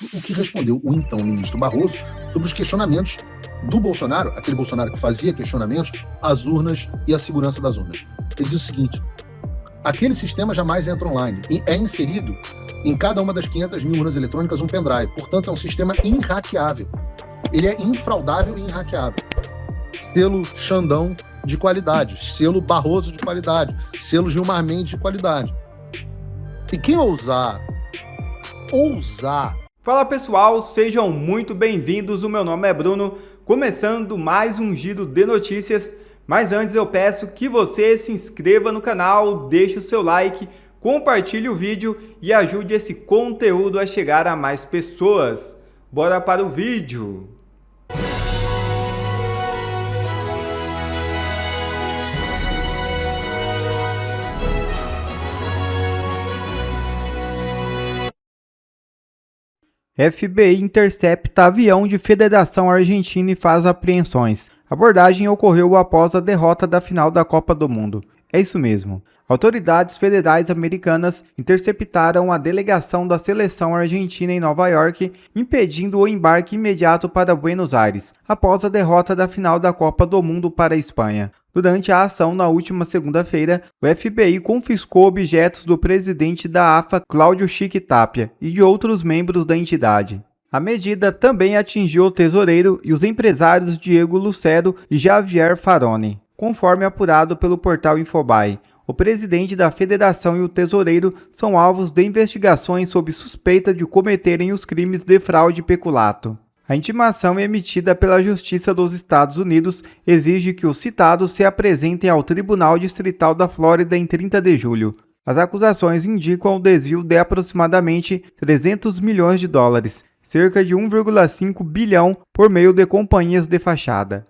O que respondeu o então ministro Barroso sobre os questionamentos do Bolsonaro, aquele Bolsonaro que fazia questionamentos às urnas e à segurança das urnas. Ele diz o seguinte: aquele sistema jamais entra online e é inserido em cada uma das 500 mil urnas eletrônicas um pendrive. Portanto, é um sistema inhackeável. Ele é infraudável e inhackeável. Selo Xandão de qualidade, selo Barroso de qualidade, selo Gilmar Mendes de qualidade. E quem ousar... Fala pessoal, sejam muito bem-vindos, o meu nome é Bruno, começando mais um giro de notícias, mas antes eu peço que você se inscreva no canal, deixe o seu like, compartilhe o vídeo e ajude esse conteúdo a chegar a mais pessoas. Bora para o vídeo! FBI intercepta avião de Federação Argentina e faz apreensões. A abordagem ocorreu após a derrota da final da Copa do Mundo. É isso mesmo. Autoridades federais americanas interceptaram a delegação da seleção argentina em Nova York, impedindo o embarque imediato para Buenos Aires, após a derrota da final da Copa do Mundo para a Espanha. Durante a ação na última segunda-feira, o FBI confiscou objetos do presidente da AFA, Cláudio Chique Tapia, e de outros membros da entidade. A medida também atingiu o tesoureiro e os empresários Diego Lucero e Javier Faroni. Conforme apurado pelo portal Infobae, o presidente da federação e o tesoureiro são alvos de investigações sob suspeita de cometerem os crimes de fraude e peculato. A intimação emitida pela Justiça dos Estados Unidos exige que os citados se apresentem ao Tribunal Distrital da Flórida em 30 de julho. As acusações indicam o desvio de aproximadamente 300 milhões de dólares, cerca de 1,5 bilhão, por meio de companhias de fachada.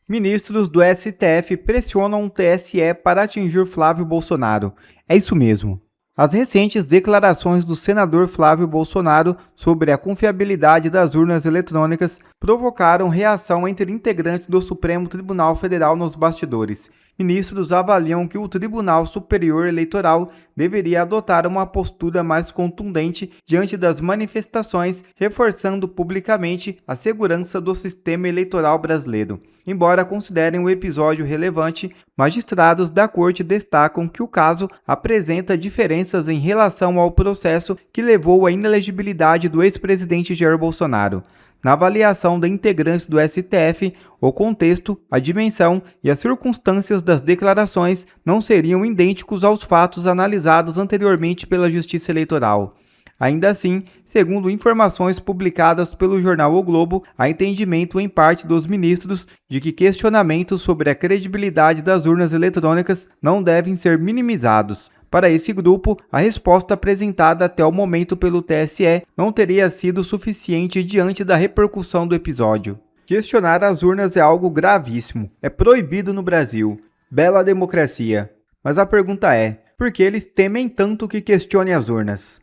Ministros do STF pressionam o TSE para atingir Flávio Bolsonaro. É isso mesmo. As recentes declarações do senador Flávio Bolsonaro sobre a confiabilidade das urnas eletrônicas provocaram reação entre integrantes do Supremo Tribunal Federal nos bastidores. Ministros avaliam que o Tribunal Superior Eleitoral deveria adotar uma postura mais contundente diante das manifestações, reforçando publicamente a segurança do sistema eleitoral brasileiro. Embora considerem o episódio relevante, magistrados da Corte destacam que o caso apresenta diferenças em relação ao processo que levou à inelegibilidade do ex-presidente Jair Bolsonaro. Na avaliação de integrantes do STF, o contexto, a dimensão e as circunstâncias das declarações não seriam idênticos aos fatos analisados anteriormente pela Justiça Eleitoral. Ainda assim, segundo informações publicadas pelo jornal O Globo, há entendimento em parte dos ministros de que questionamentos sobre a credibilidade das urnas eletrônicas não devem ser minimizados. Para esse grupo, a resposta apresentada até o momento pelo TSE não teria sido suficiente diante da repercussão do episódio. Questionar as urnas é algo gravíssimo. É proibido no Brasil. Bela democracia. Mas a pergunta é, por que eles temem tanto que questione as urnas?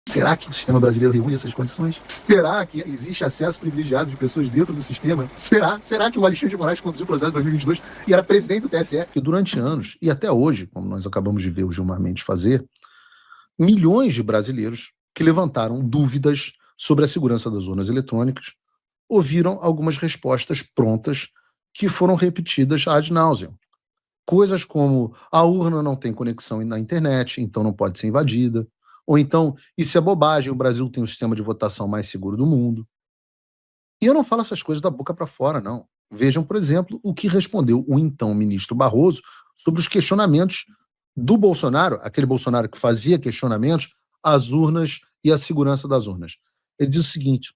Será que o sistema brasileiro reúne essas condições? Será que existe acesso privilegiado de pessoas dentro do sistema? Será que o Alexandre de Moraes conduziu o processo em 2022 e era presidente do TSE? Que durante anos, e até hoje, como nós acabamos de ver o Gilmar Mendes fazer, milhões de brasileiros que levantaram dúvidas sobre a segurança das urnas eletrônicas ouviram algumas respostas prontas que foram repetidas ad nauseam. Coisas como: a urna não tem conexão na internet, então não pode ser invadida. Ou então, isso é bobagem, o Brasil tem o sistema de votação mais seguro do mundo. E eu não falo essas coisas da boca para fora, não. Vejam, por exemplo, o que respondeu o então ministro Barroso sobre os questionamentos do Bolsonaro, aquele Bolsonaro que fazia questionamentos às urnas e à segurança das urnas. Ele diz o seguinte: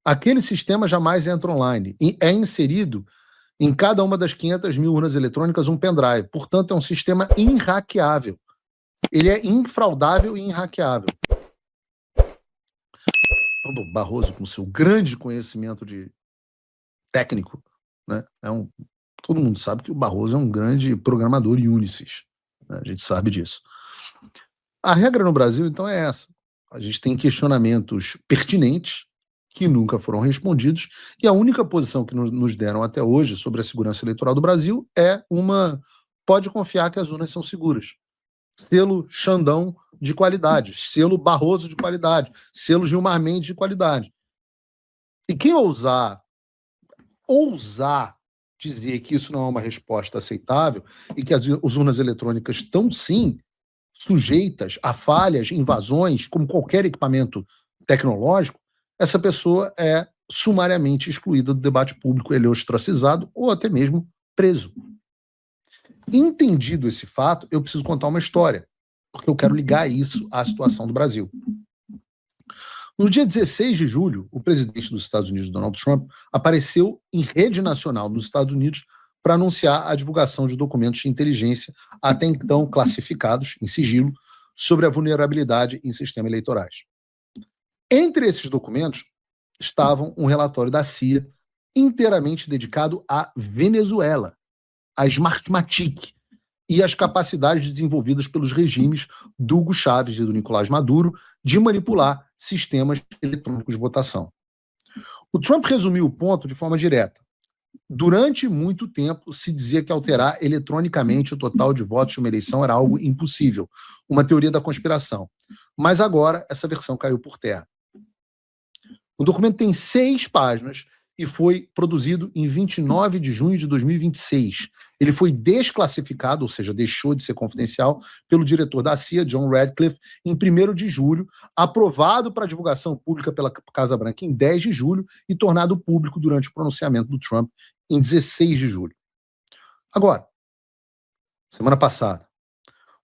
aquele sistema jamais entra online e é inserido em cada uma das 500 mil urnas eletrônicas um pendrive. Portanto, é um sistema inhackeável. Ele é infraudável e inhackeável. O Barroso, com seu grande conhecimento de técnico, né, todo mundo sabe que o Barroso é um grande programador Unisys, né, a gente sabe disso. A regra no Brasil, então, é essa. A gente tem questionamentos pertinentes que nunca foram respondidos, e a única posição que nos deram até hoje sobre a segurança eleitoral do Brasil é pode confiar que as urnas são seguras. selo Xandão de qualidade, selo Barroso de qualidade, selo Gilmar Mendes de qualidade. E quem ousar dizer que isso não é uma resposta aceitável e que as urnas eletrônicas estão, sim, sujeitas a falhas, invasões, como qualquer equipamento tecnológico, essa pessoa é sumariamente excluída do debate público, ele é ostracizado ou até mesmo preso. Entendido esse fato, eu preciso contar uma história, porque eu quero ligar isso à situação do Brasil. No dia 16 de julho, o presidente dos Estados Unidos, Donald Trump, apareceu em rede nacional nos Estados Unidos para anunciar a divulgação de documentos de inteligência até então classificados em sigilo sobre a vulnerabilidade em sistemas eleitorais. Entre esses documentos estavam um relatório da CIA inteiramente dedicado à Venezuela, a Smartmatic e as capacidades desenvolvidas pelos regimes do Hugo Chávez e do Nicolás Maduro de manipular sistemas eletrônicos de votação. O Trump resumiu o ponto de forma direta. Durante muito tempo se dizia que alterar eletronicamente o total de votos de uma eleição era algo impossível, uma teoria da conspiração. Mas agora essa versão caiu por terra. O documento tem 6 páginas e foi produzido em 29 de junho de 2026. Ele foi desclassificado, ou seja, deixou de ser confidencial, pelo diretor da CIA, John Radcliffe, em 1º de julho, aprovado para divulgação pública pela Casa Branca em 10 de julho e tornado público durante o pronunciamento do Trump em 16 de julho. Agora, semana passada,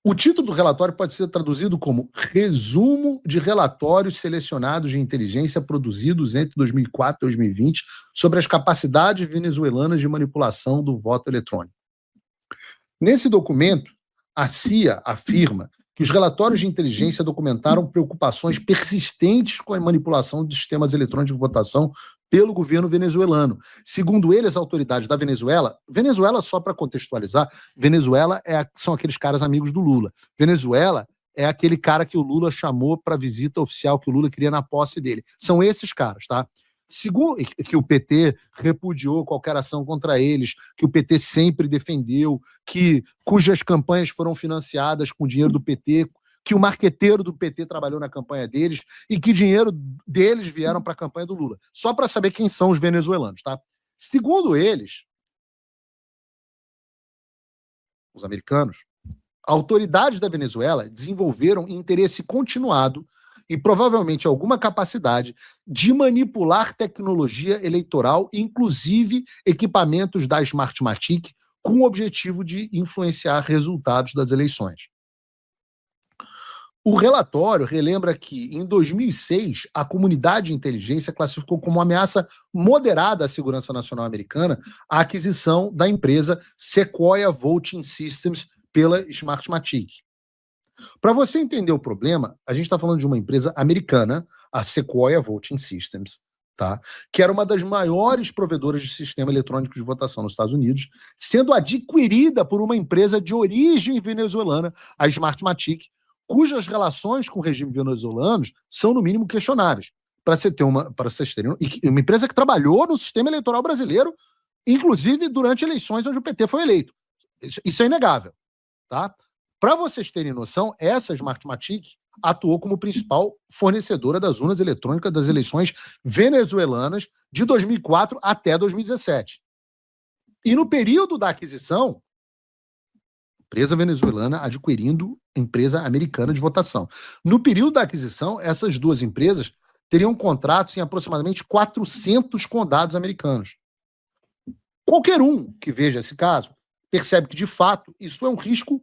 o título do relatório pode ser traduzido como Resumo de relatórios selecionados de inteligência produzidos entre 2004 e 2020 sobre as capacidades venezuelanas de manipulação do voto eletrônico. Nesse documento, a CIA afirma que os relatórios de inteligência documentaram preocupações persistentes com a manipulação de sistemas eletrônicos de votação pelo governo venezuelano. Segundo ele, as autoridades da Venezuela, só para contextualizar, Venezuela são aqueles caras amigos do Lula. Venezuela é aquele cara que o Lula chamou para visita oficial que o Lula queria na posse dele. São esses caras, tá? Segundo que o PT repudiou qualquer ação contra eles, que o PT sempre defendeu, cujas campanhas foram financiadas com dinheiro do PT, que o marqueteiro do PT trabalhou na campanha deles e que dinheiro deles vieram para a campanha do Lula. Só para saber quem são os venezuelanos, tá? Segundo eles, os americanos, autoridades da Venezuela desenvolveram interesse continuado e provavelmente alguma capacidade de manipular tecnologia eleitoral, inclusive equipamentos da Smartmatic, com o objetivo de influenciar resultados das eleições. O relatório relembra que, em 2006, a comunidade de inteligência classificou como uma ameaça moderada à segurança nacional americana a aquisição da empresa Sequoia Voting Systems pela Smartmatic. Para você entender o problema, a gente está falando de uma empresa americana, a Sequoia Voting Systems, tá? Que era uma das maiores provedoras de sistema eletrônico de votação nos Estados Unidos, sendo adquirida por uma empresa de origem venezuelana, a Smartmatic, cujas relações com o regime venezuelano são, no mínimo, questionáveis. Para vocês terem uma empresa que trabalhou no sistema eleitoral brasileiro, inclusive durante eleições onde o PT foi eleito. Isso é inegável, tá? Para vocês terem noção, essa Smartmatic atuou como principal fornecedora das urnas eletrônicas das eleições venezuelanas de 2004 até 2017. E no período da aquisição, empresa venezuelana adquirindo empresa americana de votação. No período da aquisição, essas duas empresas teriam contratos em aproximadamente 400 condados americanos. Qualquer um que veja esse caso percebe que, de fato, isso é um risco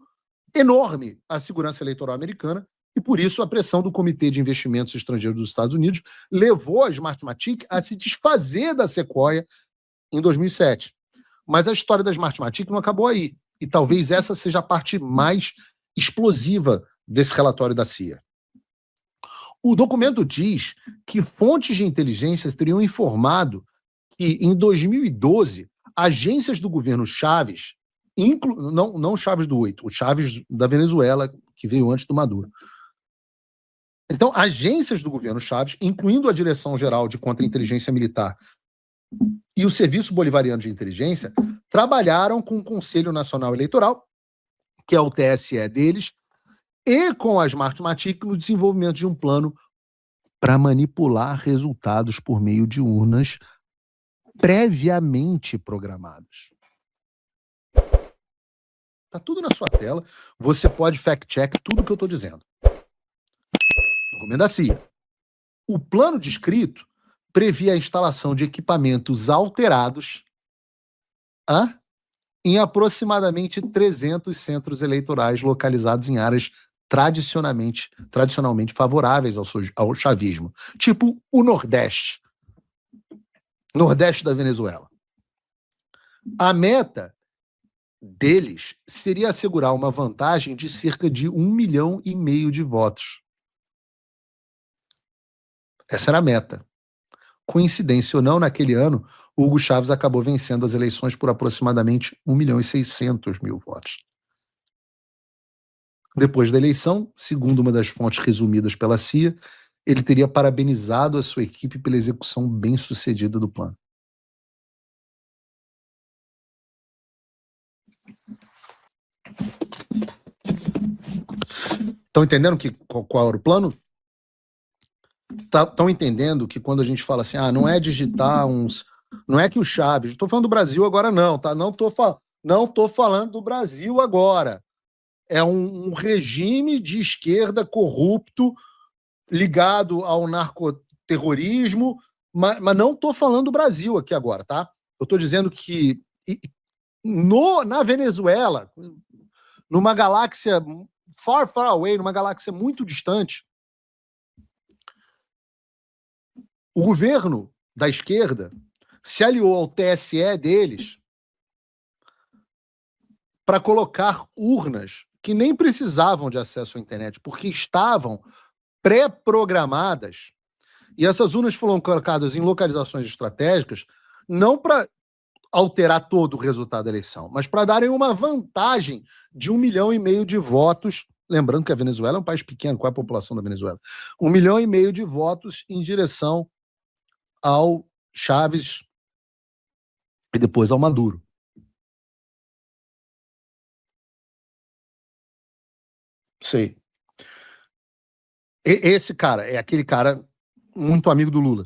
enorme à segurança eleitoral americana e, por isso, a pressão do Comitê de Investimentos Estrangeiros dos Estados Unidos levou a Smartmatic a se desfazer da Sequoia em 2007. Mas a história da Smartmatic não acabou aí. E talvez essa seja a parte mais explosiva desse relatório da CIA. O documento diz que fontes de inteligência teriam informado que, em 2012, agências do governo Chávez, não Chávez do 8, o Chávez da Venezuela, que veio antes do Maduro. Então, agências do governo Chávez, incluindo a Direção-Geral de Contra-Inteligência Militar e o Serviço Bolivariano de Inteligência, trabalharam com o Conselho Nacional Eleitoral, que é o TSE deles, e com a Smartmatic no desenvolvimento de um plano para manipular resultados por meio de urnas previamente programadas. Tá tudo na sua tela. Você pode fact-check tudo que eu estou dizendo. Documento da CIA. O plano descrito previa a instalação de equipamentos alterados em aproximadamente 300 centros eleitorais localizados em áreas tradicionalmente favoráveis ao chavismo, tipo o Nordeste da Venezuela. A meta deles seria assegurar uma vantagem de cerca de 1,5 milhão de votos. Essa era a meta. Coincidência ou não, naquele ano, Hugo Chávez acabou vencendo as eleições por aproximadamente 1,6 milhão votos. Depois da eleição, segundo uma das fontes resumidas pela CIA, ele teria parabenizado a sua equipe pela execução bem-sucedida do plano. Estão entendendo qual era o plano? Estão entendendo que quando a gente fala assim, não é digitar uns... Não é que o Chaves... Estou falando do Brasil agora não, tá? Não tô falando do Brasil agora. É um regime de esquerda corrupto ligado ao narcoterrorismo, mas não estou falando do Brasil aqui agora, tá? Eu estou dizendo que na Venezuela, numa galáxia far, far away, numa galáxia muito distante, o governo da esquerda se aliou ao TSE deles para colocar urnas que nem precisavam de acesso à internet, porque estavam pré-programadas, e essas urnas foram colocadas em localizações estratégicas, não para alterar todo o resultado da eleição, mas para darem uma vantagem de 1,5 milhão de votos. Lembrando que a Venezuela é um país pequeno, qual é a população da Venezuela? 1,5 milhão de votos em direção ao Chávez e depois ao Maduro. Sei. Esse cara é aquele cara muito amigo do Lula,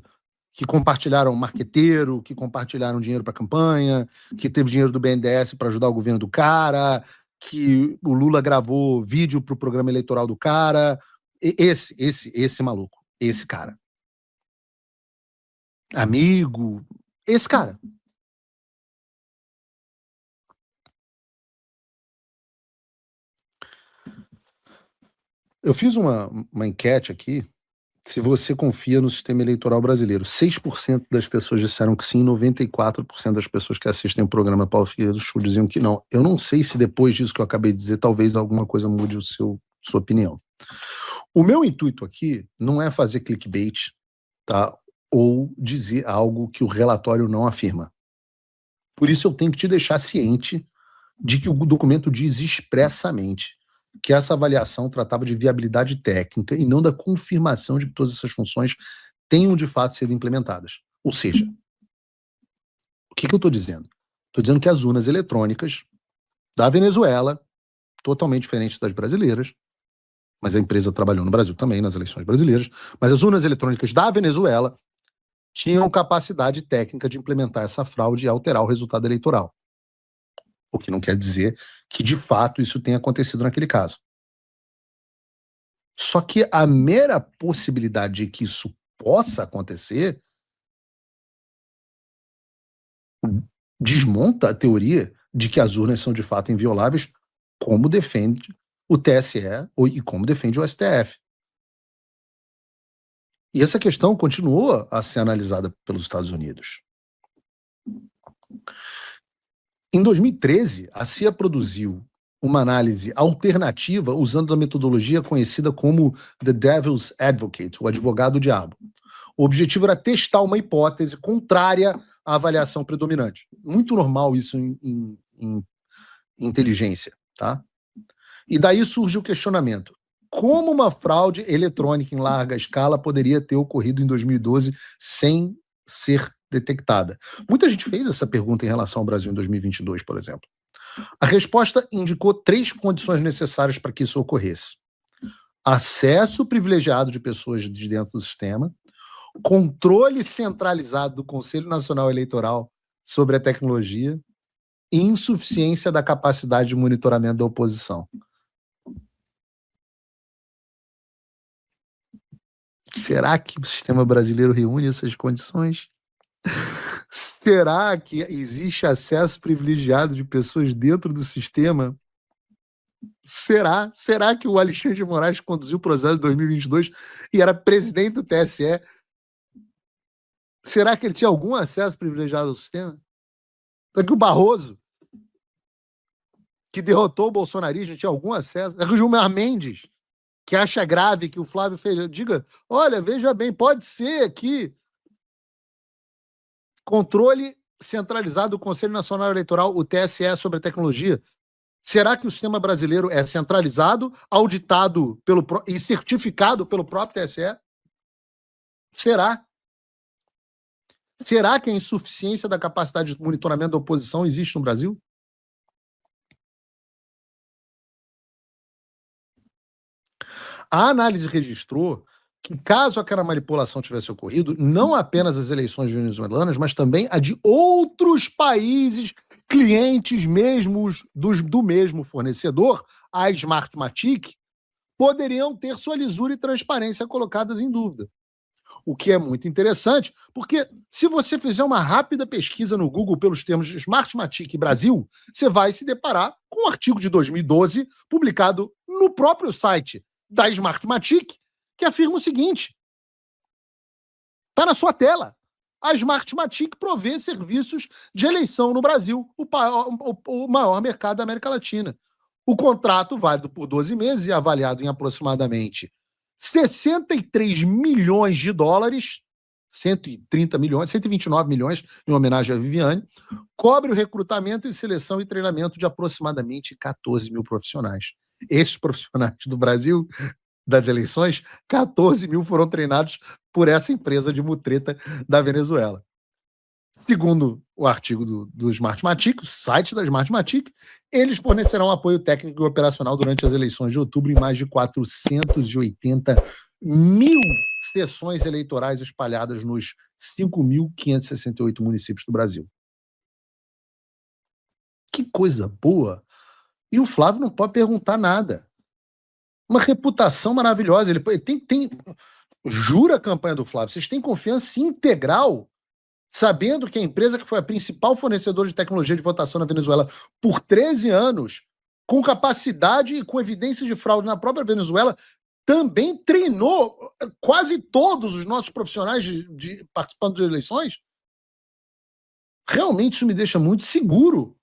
que compartilharam marqueteiro, que compartilharam dinheiro para campanha, que teve dinheiro do BNDES para ajudar o governo do cara, que o Lula gravou vídeo para o programa eleitoral do cara. Esse maluco, esse cara. Amigo, esse cara. Eu fiz uma enquete aqui, se você confia no sistema eleitoral brasileiro. 6% das pessoas disseram que sim, 94% das pessoas que assistem o programa Paulo Figueiredo Show diziam que não. Eu não sei se depois disso que eu acabei de dizer, talvez alguma coisa mude sua opinião. O meu intuito aqui não é fazer clickbait, tá? Ou dizer algo que o relatório não afirma. Por isso eu tenho que te deixar ciente de que o documento diz expressamente que essa avaliação tratava de viabilidade técnica e não da confirmação de que todas essas funções tenham de fato sido implementadas. Ou seja, o que eu estou dizendo? Estou dizendo que as urnas eletrônicas da Venezuela, totalmente diferentes das brasileiras, mas a empresa trabalhou no Brasil também, nas eleições brasileiras, mas as urnas eletrônicas da Venezuela tinham capacidade técnica de implementar essa fraude e alterar o resultado eleitoral. O que não quer dizer que, de fato, isso tenha acontecido naquele caso. Só que a mera possibilidade de que isso possa acontecer desmonta a teoria de que as urnas são, de fato, invioláveis, como defende o TSE e como defende o STF. E essa questão continua a ser analisada pelos Estados Unidos. Em 2013, a CIA produziu uma análise alternativa usando a metodologia conhecida como The Devil's Advocate, o advogado do diabo. O objetivo era testar uma hipótese contrária à avaliação predominante. Muito normal isso em inteligência, tá? E daí surge o questionamento: como uma fraude eletrônica em larga escala poderia ter ocorrido em 2012 sem ser detectada? Muita gente fez essa pergunta em relação ao Brasil em 2022, por exemplo. A resposta indicou 3 condições necessárias para que isso ocorresse. acesso privilegiado de pessoas de dentro do sistema, controle centralizado do Conselho Nacional Eleitoral sobre a tecnologia e insuficiência da capacidade de monitoramento da oposição. Será que o sistema brasileiro reúne essas condições? Será que existe acesso privilegiado de pessoas dentro do sistema? Será? Será que o Alexandre de Moraes conduziu o processo de 2022 e era presidente do TSE? Será que ele tinha algum acesso privilegiado ao sistema? Será que o Barroso, que derrotou o bolsonarismo, tinha algum acesso? Será que o Gilmar Mendes, que acha grave que o Flávio fez, diga, olha, veja bem, pode ser que controle centralizado do Conselho Nacional Eleitoral, o TSE, sobre a tecnologia. Será que o sistema brasileiro é centralizado, auditado e certificado pelo próprio TSE? Será? Será que a insuficiência da capacidade de monitoramento da oposição existe no Brasil? A análise registrou que, caso aquela manipulação tivesse ocorrido, não apenas as eleições venezuelanas, mas também a de outros países clientes mesmos do mesmo fornecedor, a Smartmatic, poderiam ter sua lisura e transparência colocadas em dúvida. O que é muito interessante, porque se você fizer uma rápida pesquisa no Google pelos termos Smartmatic Brasil, você vai se deparar com um artigo de 2012, publicado no próprio site da Smartmatic, que afirma o seguinte: está na sua tela. A Smartmatic provê serviços de eleição no Brasil, o maior mercado da América Latina. O contrato, válido por 12 meses e avaliado em aproximadamente 63 milhões de dólares, 130 milhões, 129 milhões, em homenagem a Viviane, cobre o recrutamento e seleção e treinamento de aproximadamente 14 mil profissionais. Esses profissionais do Brasil, das eleições, 14 mil foram treinados por essa empresa de mutreta da Venezuela. Segundo o artigo do Smartmatic, o site da Smartmatic, eles fornecerão apoio técnico e operacional durante as eleições de outubro em mais de 480 mil sessões eleitorais espalhadas nos 5.568 municípios do Brasil. Que coisa boa! E o Flávio não pode perguntar nada. Uma reputação maravilhosa. Ele tem jura a campanha do Flávio. Vocês têm confiança integral, sabendo que a empresa que foi a principal fornecedora de tecnologia de votação na Venezuela por 13 anos, com capacidade e com evidência de fraude na própria Venezuela, também treinou quase todos os nossos profissionais participando de eleições? Realmente isso me deixa muito seguro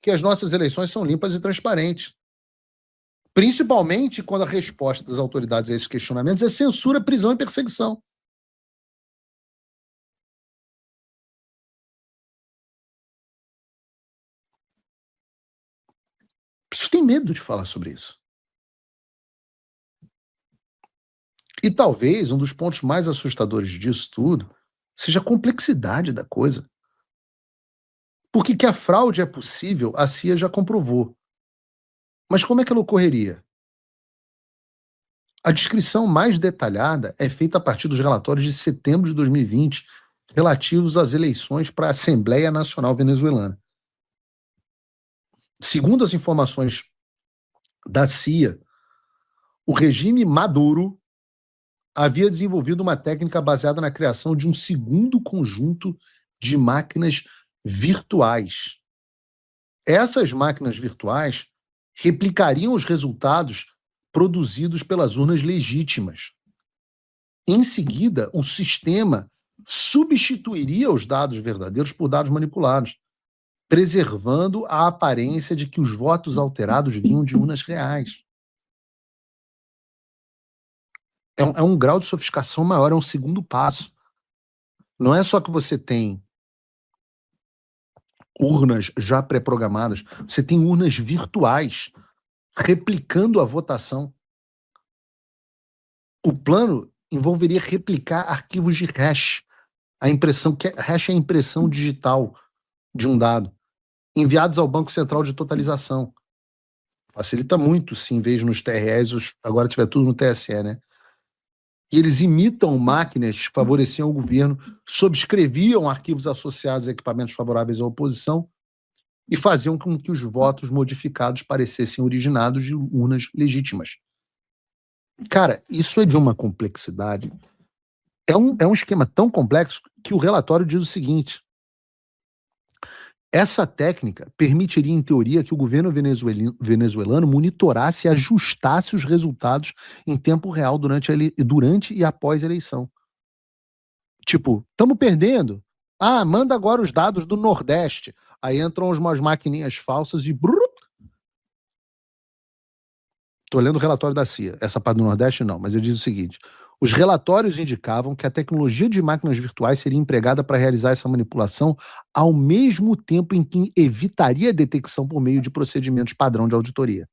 que as nossas eleições são limpas e transparentes. Principalmente quando a resposta das autoridades a esses questionamentos é censura, prisão e perseguição. Você tem medo de falar sobre isso. E talvez um dos pontos mais assustadores disso tudo seja a complexidade da coisa. Porque que a fraude é possível, a CIA já comprovou. Mas como é que ela ocorreria? A descrição mais detalhada é feita a partir dos relatórios de setembro de 2020, relativos às eleições para a Assembleia Nacional Venezuelana. Segundo as informações da CIA, o regime Maduro havia desenvolvido uma técnica baseada na criação de um segundo conjunto de máquinas virtuais. Essas máquinas virtuais replicariam os resultados produzidos pelas urnas legítimas. Em seguida, o sistema substituiria os dados verdadeiros por dados manipulados, preservando a aparência de que os votos alterados vinham de urnas reais. É um grau de sofisticação maior, é um segundo passo. Não é só que você tem urnas já pré-programadas, você tem urnas virtuais replicando a votação. O plano envolveria replicar arquivos de hash. Hash é a impressão digital de um dado, enviados ao Banco Central de Totalização. Facilita muito se, em vez nos TREs, agora tiver tudo no TSE, né? E eles imitam máquinas, favoreciam o governo, subscreviam arquivos associados a equipamentos favoráveis à oposição e faziam com que os votos modificados parecessem originados de urnas legítimas. Cara, isso é de uma complexidade. É um esquema tão complexo que o relatório diz o seguinte: essa técnica permitiria, em teoria, que o governo venezuelano monitorasse e ajustasse os resultados em tempo real durante e após a eleição. Tipo, estamos perdendo. Ah, manda agora os dados do Nordeste. Aí entram umas maquininhas falsas e... Estou lendo o relatório da CIA. Essa parte do Nordeste não, mas ele diz o seguinte: os relatórios indicavam que a tecnologia de máquinas virtuais seria empregada para realizar essa manipulação ao mesmo tempo em que evitaria a detecção por meio de procedimentos padrão de auditoria.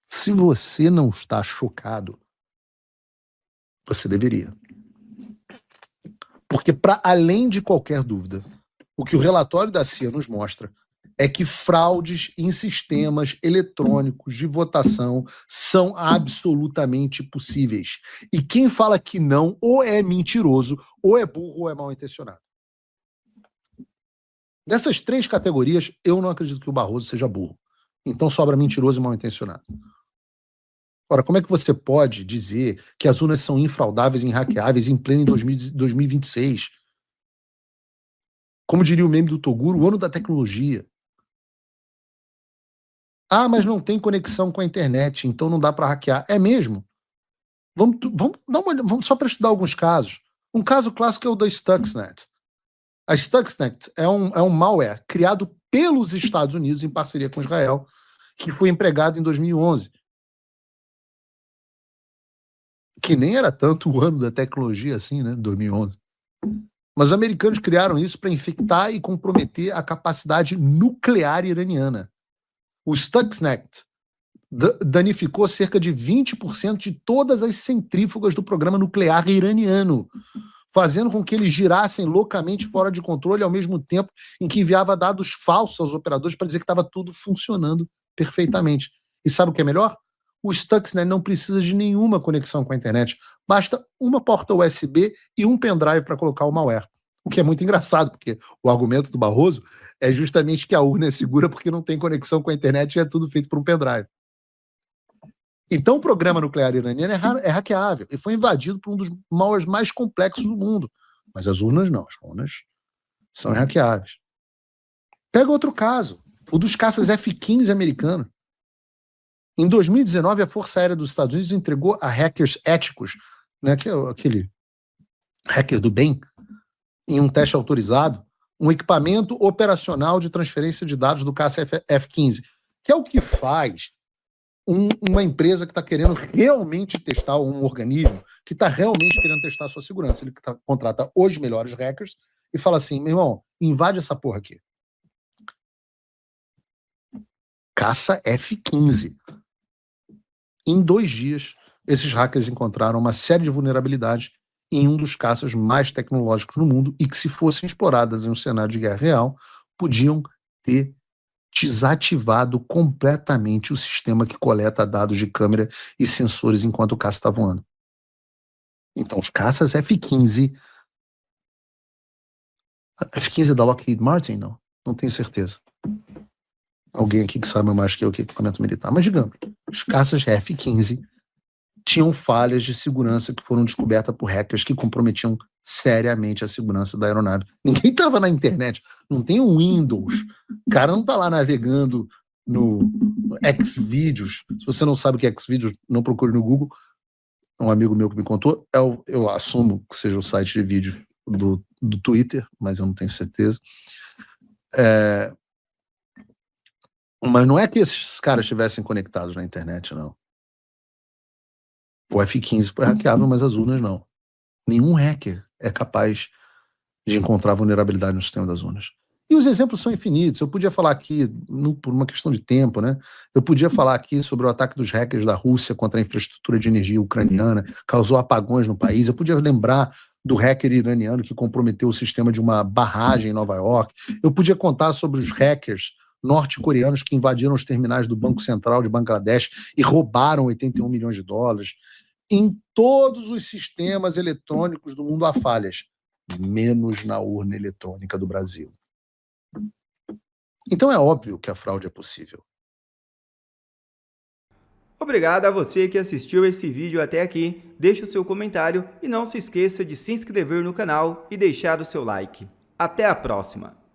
Se você não está chocado, você deveria. Porque, para além de qualquer dúvida, o que o relatório da CIA nos mostra é que fraudes em sistemas eletrônicos de votação são absolutamente possíveis. E quem fala que não, ou é mentiroso, ou é burro, ou é mal intencionado. Nessas 3 categorias, eu não acredito que o Barroso seja burro. Então sobra mentiroso e mal intencionado. Ora, como é que você pode dizer que as urnas são infraudáveis e hackeáveis em pleno 2026? Como diria o meme do Toguro, o ano da tecnologia. Ah, mas não tem conexão com a internet, então não dá para hackear. É mesmo? Vamos dar uma olhada, vamos só para estudar alguns casos. Um caso clássico é o da Stuxnet. A Stuxnet é um malware criado pelos Estados Unidos em parceria com Israel, que foi empregado em 2011. Que nem era tanto o ano da tecnologia assim, né? 2011. Mas os americanos criaram isso para infectar e comprometer a capacidade nuclear iraniana. O Stuxnet danificou cerca de 20% de todas as centrífugas do programa nuclear iraniano, fazendo com que eles girassem loucamente fora de controle ao mesmo tempo em que enviava dados falsos aos operadores para dizer que estava tudo funcionando perfeitamente. E sabe o que é melhor? O Stuxnet não precisa de nenhuma conexão com a internet. Basta uma porta USB e um pendrive para colocar o malware. O que é muito engraçado, porque o argumento do Barroso é justamente que a urna é segura porque não tem conexão com a internet e é tudo feito por um pendrive. Então o programa nuclear iraniano é hackeável e foi invadido por um dos malwares mais complexos do mundo. Mas as urnas não, as urnas são hackeáveis. Pega outro caso, o dos caças F-15 americanos. Em 2019, a Força Aérea dos Estados Unidos entregou a hackers éticos, né, que é aquele hacker do bem, em um teste autorizado, um equipamento operacional de transferência de dados do caça F-15, que é o que faz uma empresa que está querendo realmente testar, um organismo que está realmente querendo testar a sua segurança. Ele contrata os melhores hackers e fala assim: meu irmão, invade essa porra aqui. Caça F-15. Em 2 dias, esses hackers encontraram uma série de vulnerabilidades em um dos caças mais tecnológicos no mundo e que, se fossem exploradas em um cenário de guerra real, podiam ter desativado completamente o sistema que coleta dados de câmera e sensores enquanto o caça está voando. Então, os caças F-15... F-15 é da Lockheed Martin? Não. Não tenho certeza. Alguém aqui que sabe mais que eu que é equipamento militar. Mas, digamos, os caças F-15 tinham falhas de segurança que foram descobertas por hackers que comprometiam seriamente a segurança da aeronave. Ninguém estava na internet, não tem um Windows, o cara não está lá navegando no Xvideos. Se você não sabe o que é Xvideos, não procure no Google. Um amigo meu que me contou, eu assumo que seja o site de vídeos do Twitter, mas eu não tenho certeza. Mas não é que esses caras estivessem conectados na internet, não. O F-15 foi hackeável, mas as urnas não. Nenhum hacker é capaz de encontrar vulnerabilidade no sistema das urnas. E os exemplos são infinitos. Eu podia falar aqui, por uma questão de tempo, né? Eu podia falar aqui sobre o ataque dos hackers da Rússia contra a infraestrutura de energia ucraniana, causou apagões no país. Eu podia lembrar do hacker iraniano que comprometeu o sistema de uma barragem em Nova York. Eu podia contar sobre os hackers norte-coreanos que invadiram os terminais do Banco Central de Bangladesh e roubaram 81 milhões de dólares. Em todos os sistemas eletrônicos do mundo há falhas, menos na urna eletrônica do Brasil. Então é óbvio que a fraude é possível. Obrigado a você que assistiu esse vídeo até aqui. Deixe o seu comentário e não se esqueça de se inscrever no canal e deixar o seu like. Até a próxima!